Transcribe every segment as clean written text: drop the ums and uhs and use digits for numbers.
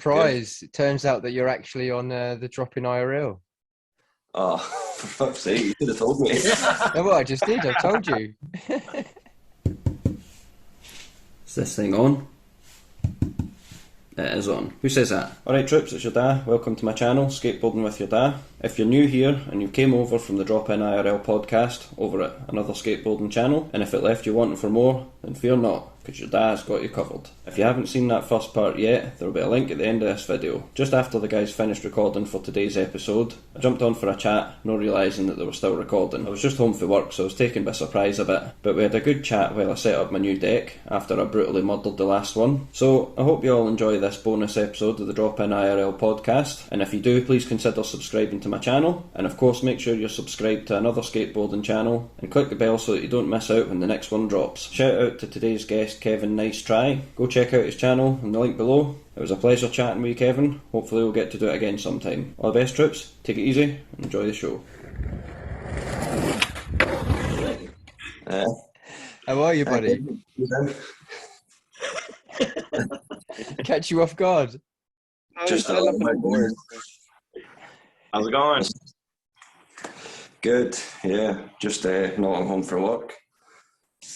surprise. It turns out that you're actually on the Drop Inn IRL. Oh, for fuck's sake, you could have told me. Yeah, well, I just did. I told you. Is this thing on? It is on. Who says that? Alright troops, it's your da. Welcome to my channel, Skateboarding with your da. If you're new here and you came over from the Drop Inn IRL podcast over at another skateboarding channel, and if it left you wanting for more, then fear not, because your da's got you covered. If you haven't seen that first part yet, there will be a link at the end of this video. Just after the guys finished recording for today's episode, I jumped on for a chat, not realising that they were still recording. I was just home for work, so I was taken by surprise a bit, but we had a good chat while I set up my new deck after I brutally murdered the last one. So I hope you all enjoy this bonus episode of the Drop Inn IRL podcast, and if you do, please consider subscribing to my channel, and of course make sure you're subscribed to another skateboarding channel, and click the bell so that you don't miss out when the next one drops. Shout out to today's guest Kevin Nicetry. Go check out his channel in the link below. It was a pleasure chatting with you, Kevin. Hopefully we'll get to do it again sometime. All the best troops, take it easy and enjoy the show. How are you, buddy? Catch you off guard. Just How's it going? Good, yeah. Just not at home for work.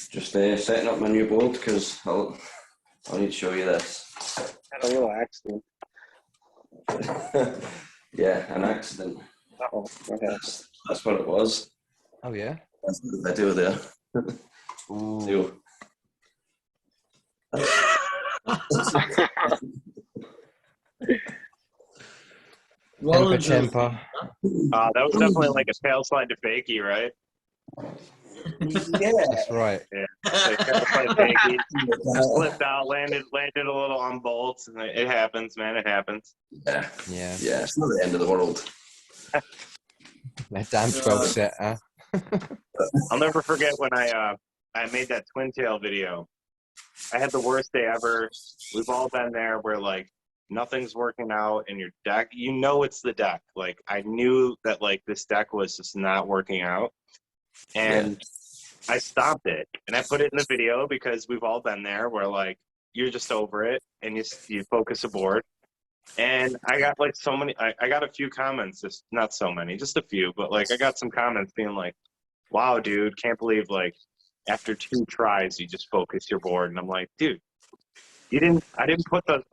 Just setting up my new board because I'll need to show you this. Had a little accident. Yeah, an accident. Uh-oh. Okay. That's what it was. Oh yeah. That's the video there. Ooh. Temper, temper. That was definitely like a tail slide to fakie, right? Yeah, That's right. Yeah. Like tail slide to fakie. Slipped out, landed a little on bolts, and it happens, man. It happens. yeah, Yeah. yeah. It's not the end of the world. That damn 12 set, huh? I'll never forget when I made that twin tail video. I had the worst day ever. We've all been there where like nothing's working out and your deck, you know it's the deck. Like I knew that like this deck was just not working out. And I stopped it and I put it in the video because we've all been there where like you're just over it and you focus a board. And I got like so many, I got a few comments, just not so many, just a few, but like I got some comments being like, wow, dude, can't believe like after 2 tries you just focus your board. And I'm like, dude, I didn't put the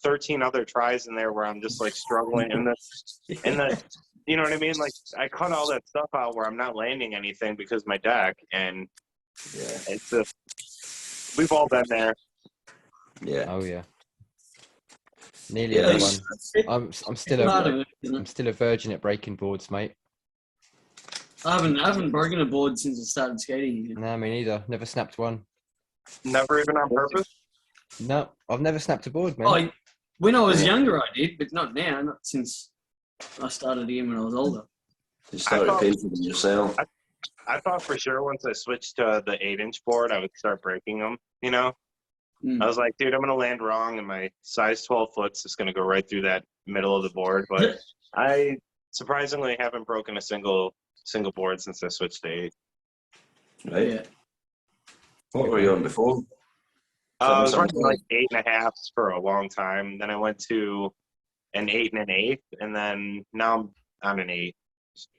13 other tries in there where I'm just like struggling and the you know what I mean? Like I cut all that stuff out where I'm not landing anything because my deck, and it's we've all been there. Yeah. Oh yeah. Nearly everyone. I'm still a virgin at breaking boards, mate. I haven't broken a board since I started skating. No, me neither. Never snapped one. Never even on purpose? No, I've never snapped a board, man. Oh, when I was younger, I did, but not now. Not since I started again when I was older. You started paying for them yourself. I thought for sure once I switched to the 8-inch board, I would start breaking them, you know? I was like, dude, I'm going to land wrong, and my size 12 foot's just going to go right through that middle of the board. But I surprisingly haven't broken a single board since I switched to 8. Right? Yeah. What were you on before? I was running like 8.5s for a long time. Then I went to an 8 and an 8, and then now I'm on an 8. So,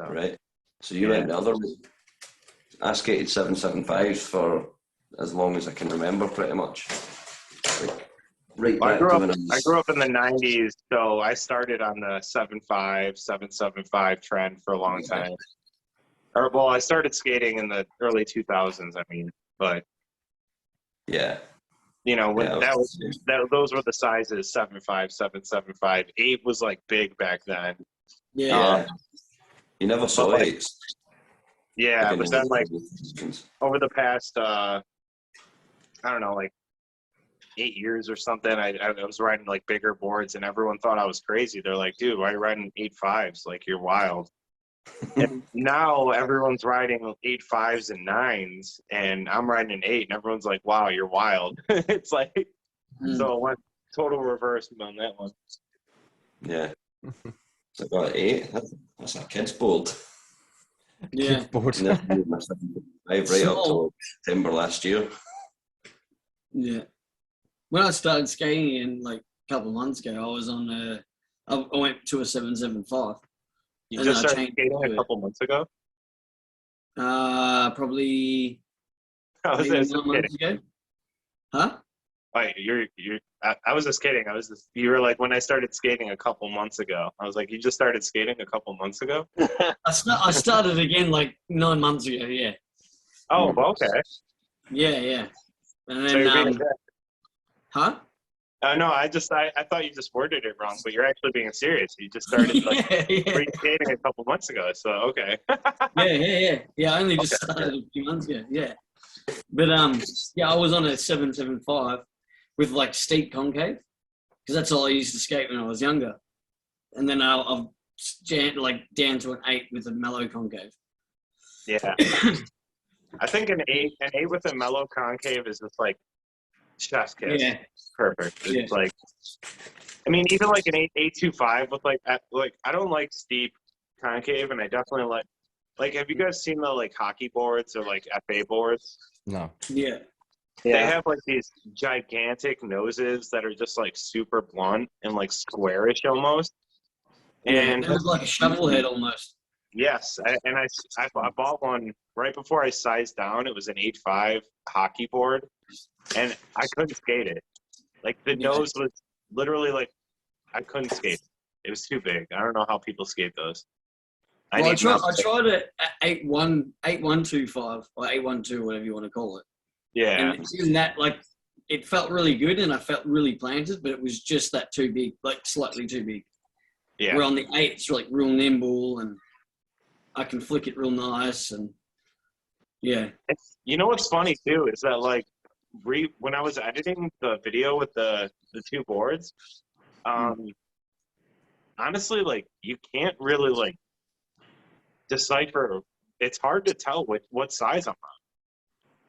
right. So you went the other way. I skated 7.75s for as long as I can remember, pretty much. Like, right well, back I grew up in the 90s, so I started on the 7.5, 7.75 trend for a long time. Or, well, I started skating in the early 2000s, I mean, but yeah. you know, when those were the sizes, 7.5, 7.75. 8 was like big back then. Yeah. You never saw like, 8s. Yeah, but then like over the past, I don't know, like 8 years or something, I was riding like bigger boards and everyone thought I was crazy. They're like, dude, why are you riding 8.5s? Like, you're wild. And now everyone's riding 8.5s and 9s, and I'm riding an 8, and everyone's like, wow, you're wild. It's like, so it went total reverse on that one. Yeah. So I got 8. That's a kid's board. Yeah. Board. Right up till September last year. Yeah. When I started skating and like couple of months ago. I was on I went to a 775. You And just I started changed skating to a it. couple months ago? Probably I was maybe just 9 months kidding. ago. Huh? Wait, I was just kidding. You were like, when I started skating a couple months ago. I was like, you just started skating a couple months ago? I started again like 9 months ago. Yeah. Oh, okay. Yeah. And So you're being then huh? no, I thought you just worded it wrong, but you're actually being serious. You just started like yeah. skating a couple months ago. So okay. Yeah. I only just started a few months ago. Yeah. But yeah, I was on a 775 with like steep concave because that's all I used to skate when I was younger, and then I've like down to an 8 with a mellow concave. Yeah. I think an eight with a mellow concave is just like chef's kiss. Yeah. Perfect. It's like, I mean, even like an 825 with like I don't like steep concave, and I definitely like. Have you guys seen the like hockey boards or like FA boards? No. Yeah. They have like these gigantic noses that are just like super blunt and like squarish almost. And it was like a shovel head almost. yes, I bought one right before I sized down. It was an 8.5 hockey board, and I couldn't skate it. Like the nose was literally like I couldn't skate. It was too big. I don't know how people skate those. I tried it at 8125 or 812, whatever you want to call it. Yeah. And in that, like, it felt really good and I felt really planted, but it was just that too big, like slightly too big. Yeah. Where on the 8, it's like real nimble and I can flick it real nice and yeah. You know what's funny too is that like when I was editing the video with the two boards, honestly, like you can't really like decipher. It's hard to tell what size I'm on.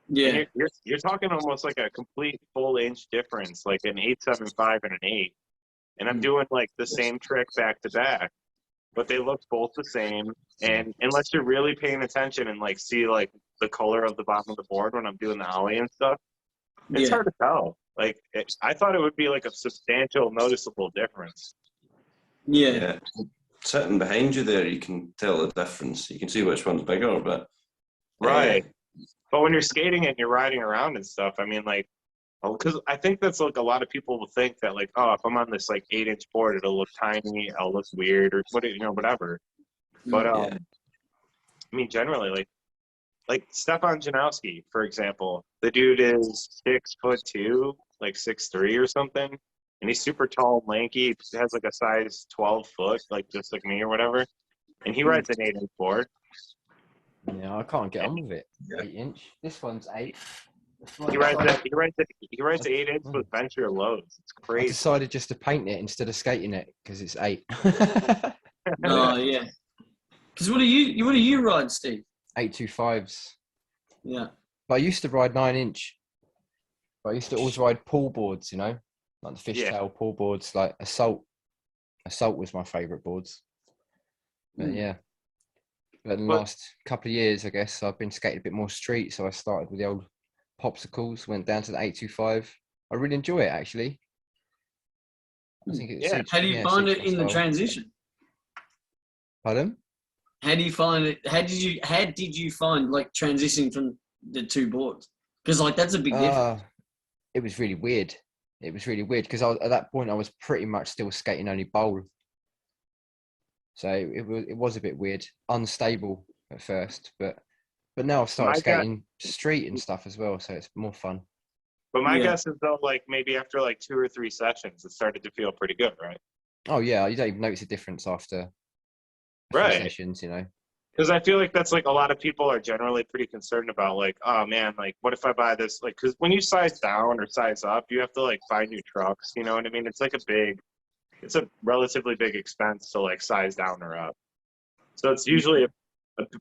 Yeah. And you're talking almost like a complete full inch difference, like an 8.75 and an 8. And I'm doing like the same trick back to back, but they look both the same. And unless you're really paying attention and like see like the color of the bottom of the board when I'm doing the ollie and stuff, it's hard to tell. Like I thought it would be like a substantial, noticeable difference. Yeah. Sitting behind you there, you can tell the difference. You can see which one's bigger, but right. But when you're skating and you're riding around and stuff, I mean, like, because I think that's like a lot of people will think that like, oh, if I'm on this like 8-inch board, it'll look tiny, I'll look weird, or whatever. But I mean, generally, like Stefan Janowski, for example, the dude is 6'2", like 6'3" or something, and he's super tall and lanky. He has like a size 12 foot, like just like me or whatever, and he rides an 8-inch board. Yeah, I can't get on with it. 8-inch. This one's 8. He rides 8-inch with venture loads. It's crazy. I decided just to paint it instead of skating it because it's 8. Oh yeah. Because what do you ride, Steve? 825s. Yeah. But I used to ride 9-inch. But I used to always ride pull boards, you know, like the fishtail pull boards, like Assault. Assault was my favourite boards. But yeah. But in the last couple of years, I guess, I've been skating a bit more street. So I started with the old popsicles, went down to the 825. I really enjoy it, actually. I think it suits, how do you find it in the style. transition? Pardon? How do you find it? How did you find like transitioning from the two boards? Because like that's a big difference. It was really weird. It was really weird because at that point I was pretty much still skating only bowl. So it was a bit weird, unstable at first, but now I've started skating street and stuff as well, so it's more fun. But my guess is though, like maybe after like 2 or 3 sessions, it started to feel pretty good, right? Oh yeah, you don't even notice a difference after a few sessions, you know. Because I feel like that's like a lot of people are generally pretty concerned about like, oh man, like what if I buy this? Like, because when you size down or size up, you have to like buy new trucks. You know what I mean? It's like it's a relatively big expense to like size down or up. So it's usually a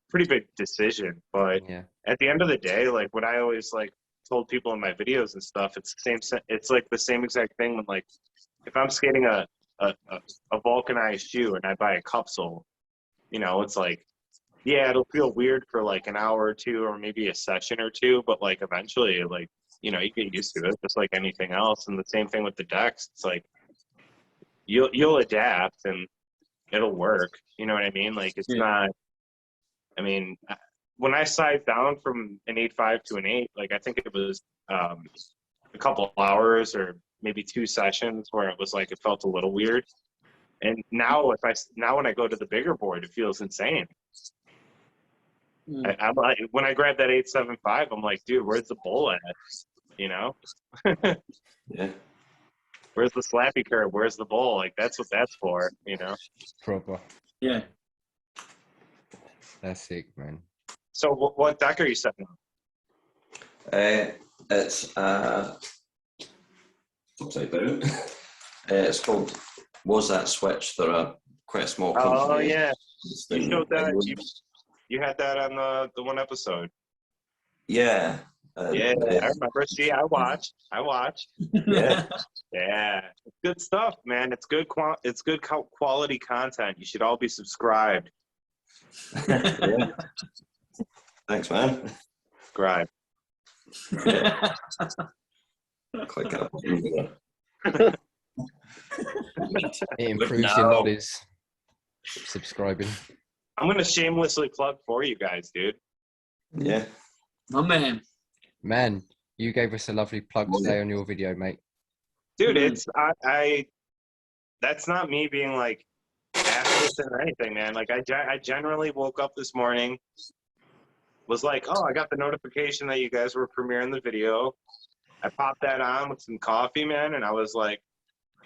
pretty big decision. But at the end of the day, like what I always like told people in my videos and stuff, it's like the same exact thing when like if I'm skating a vulcanized shoe and I buy a cupsole, you know, it's like, yeah, it'll feel weird for like an hour or two or maybe a session or two, but like eventually, like, you know, you get used to it just like anything else. And the same thing with the decks. It's like you'll adapt and it'll work. You know what I mean? Like, it's not, I mean, when I sized down from an 8.5 to an 8, like, I think it was a couple hours or maybe 2 sessions where it was like, it felt a little weird. And now when I go to the bigger board, it feels insane. I'm like, when I grab that 8.75, I'm like, dude, where's the bowl at? You know? Yeah. Where's the slappy curve? Where's the bowl? Like, that's what that's for, you know? Proper. Yeah. That's sick, man. So what deck are you setting up? It's upside down. It's called Was That Switch? They're quite a small company. Oh, yeah. You showed that. You You had that on the one episode. Yeah. Yeah, I remember. See, I watched. Yeah. Yeah, it's good stuff, man. It's good. It's good quality content. You should all be subscribed. Yeah. Thanks, man. Subscribe. Click that button there. It improves your knowledge. Subscribing. I'm gonna shamelessly plug for you guys, dude. Yeah. My man. Man, you gave us a lovely plug today on your video, mate. Dude, it's I that's not me being like assholes or anything, man. Like I generally woke up this morning, was like, oh, I got the notification that you guys were premiering the video. I popped that on with some coffee, man, and I was like,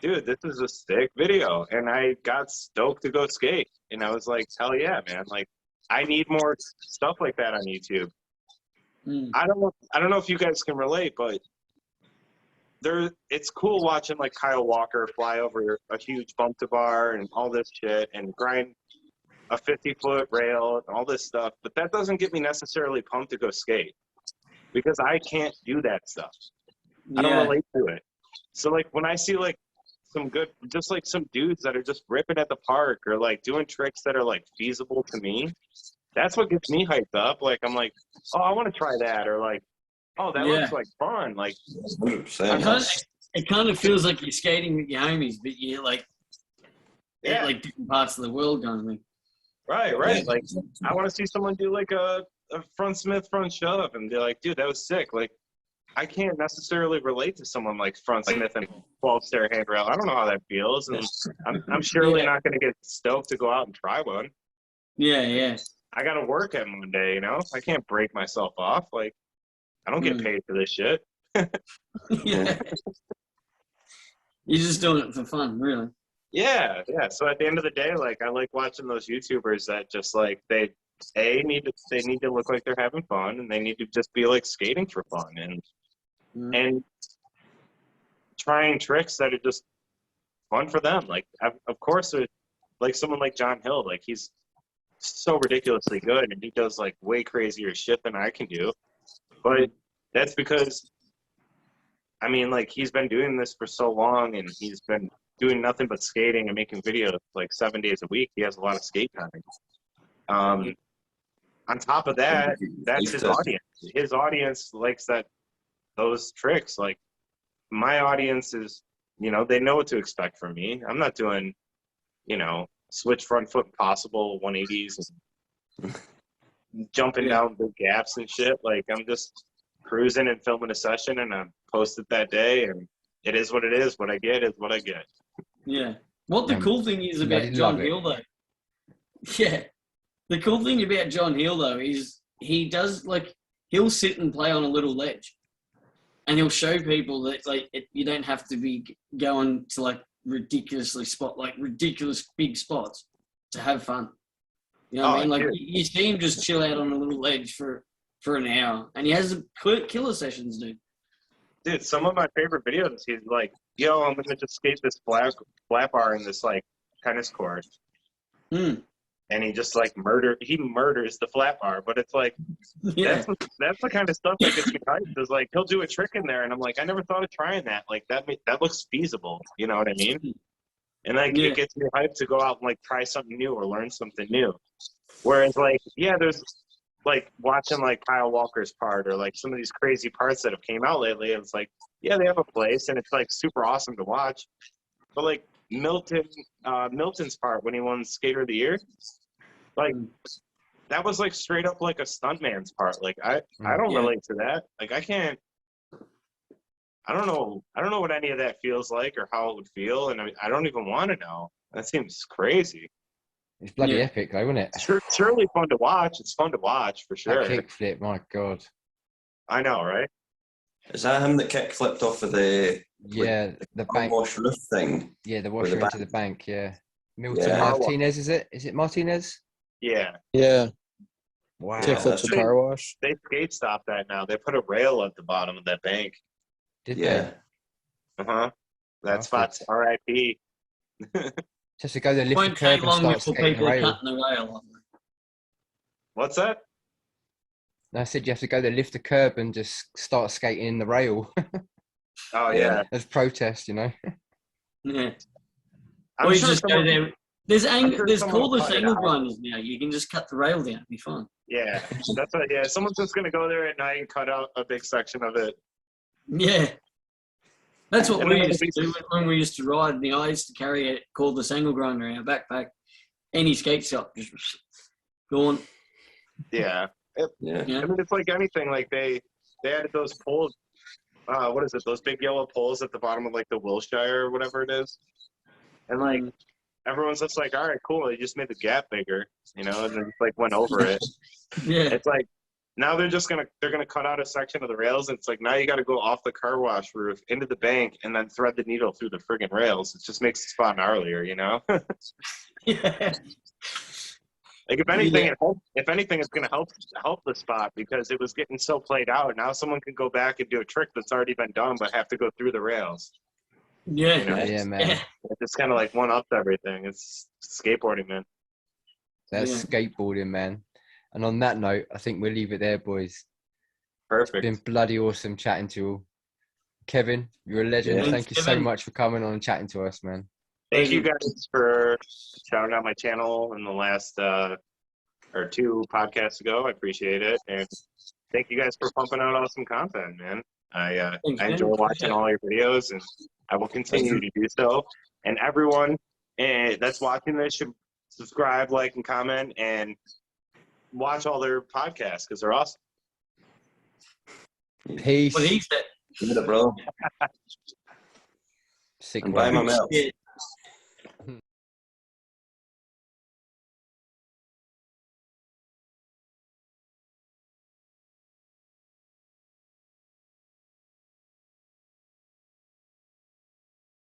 dude, this is a sick video. And I got stoked to go skate. And I was like, hell yeah, man. Like, I need more stuff like that on YouTube. I don't know if you guys can relate, but it's cool watching like Kyle Walker fly over a huge bump to bar and all this shit and grind a 50-foot rail and all this stuff. But that doesn't get me necessarily pumped to go skate because I can't do that stuff. I don't relate to it. So like when I see like some dudes that are just ripping at the park or like doing tricks that are like feasible to me, that's what gets me hyped up. Like I'm like, oh, I want to try that, or like, oh, that looks like fun. Like 100%. It kind of feels like you're skating with your homies, but you're like, like different parts of the world kind of thing. Right. Like I want to see someone do like a front Smith front shove and be like, dude, that was sick. Like I can't necessarily relate to someone like front Smith and 12-stair handrail. I don't know how that feels, and I'm surely not going to get stoked to go out and try one. Yeah. I got to work at Monday, you know? I can't break myself off. Like, I don't get paid for this shit. Yeah. You're just doing it for fun, really. Yeah. So at the end of the day, like, I like watching those YouTubers that just, like, they need to look like they're having fun, and they need to just be, like, skating for fun and trying tricks that are just fun for them. Like, of course, like, someone like John Hill, like, he's so ridiculously good and he does like way crazier shit than I can do, but that's because I mean like he's been doing this for so long and he's been doing nothing but skating and making videos like 7 days a week. He has a lot of skate time. On top of that, that's his audience likes those tricks. Like my audience is, you know, they know what to expect from me. I'm not doing, you know, switch front foot impossible 180s and jumping down big gaps and shit. Like I'm just cruising and filming a session and I post it that day and it is what it is. What I get is what I get. Yeah. What the cool thing is about John Hill though. Yeah. The cool thing about John Hill though is he does like he'll sit and play on a little ledge and he'll show people that like you don't have to be going to like ridiculous big spots to have fun. You know what I mean? Like you see him just chill out on a little ledge for an hour, and he has killer sessions, dude. Dude, some of my favorite videos, he's like, "Yo, I'm gonna just skate this flat bar in this like tennis court," and he just like murders the flat bar. But it's like that's the kind of stuff that gets me hyped. Is like he'll do a trick in there, and I'm like, I never thought of trying that. Like that looks feasible. You know what I mean? And like it gets me hyped to go out and like try something new or learn something new. Whereas like there's like watching like Kyle Walker's part or like some of these crazy parts that have came out lately. It's like they have a place and it's like super awesome to watch. but like Milton's part when he won Skater of the Year, like that was like straight up like a stuntman's part. Like I don't Yeah. relate to that. Like I can't. I don't know what any of that feels like or how it would feel, and I don't even want to know. That seems crazy. It's bloody Yeah. epic, though, isn't it? Surely fun to watch. It's fun to watch for sure. That kickflip, my god. I know, right? Is that him that kick flipped off of the Yeah, the bank. wash roof thing? Yeah, the With washer the into the bank. Yeah, Milton Yeah. Martinez, is it? Is it Martinez? Yeah. Yeah, Wow. Yeah. kickflips a car wash. They skate stop that now. They put a rail at the bottom of that bank. Did Yeah. Uh-huh. That Perfect. spot's RIP. they? Just to go there, lift the Won't curb take and long start before skating the people are rail. cutting the rail. What's that? No, I said you have to go there, lift the curb and just start skating in the rail Oh, Yeah. yeah. as protest, you know? Yeah. I'm Or you sure just go someone- there. There's sure there's someone will cordless cut it angle out. grinders now. You can just cut the rail down. It'd be fun. Yeah. That's what, yeah. Someone's just going to go there at night and cut out a big section of it. Yeah. That's what And we then used to it'll do when we used to ride. I used to carry a cordless angle grinder in our backpack. Any skate shop, just go on. Yeah. Yeah. Yeah. I mean, it's like anything. Like they added those poles. What is it? Those big yellow poles at the bottom of like the Wilshire or whatever it is. And like everyone's just like, all right, cool. They just made the gap bigger, you know, and then just like went over it. Yeah. It's like now they're gonna cut out a section of the rails. And it's like now you got to go off the car wash roof into the bank and then thread the needle through the friggin' rails. It just makes the spot gnarlier, you know. Yeah. Like if anything, Yeah. if anything, it's gonna help the spot because it was getting so played out. Now someone can go back and do a trick that's already been done, but have to go through the rails. Yeah. You know? Yeah, man. Yeah. It just kind of like one ups everything. It's skateboarding, man. That's Yeah. skateboarding, man. And on that note, I think we'll leave it there, boys. Perfect. Been bloody awesome chatting to you all. Kevin, you're a legend. Yeah. Thank you so Kevin. much for coming on and chatting to us, man. Thank you guys for shouting out my channel in the last or two podcasts ago. I appreciate it, and thank you guys for pumping out awesome content, man. I Thanks, man. enjoy watching all your videos, and I will continue to do so. And everyone that's watching this should subscribe, like, and comment, and watch all their podcasts because they're awesome. Peace. What he said. Give it, bro. Sick And buy one. my milk. Yeah.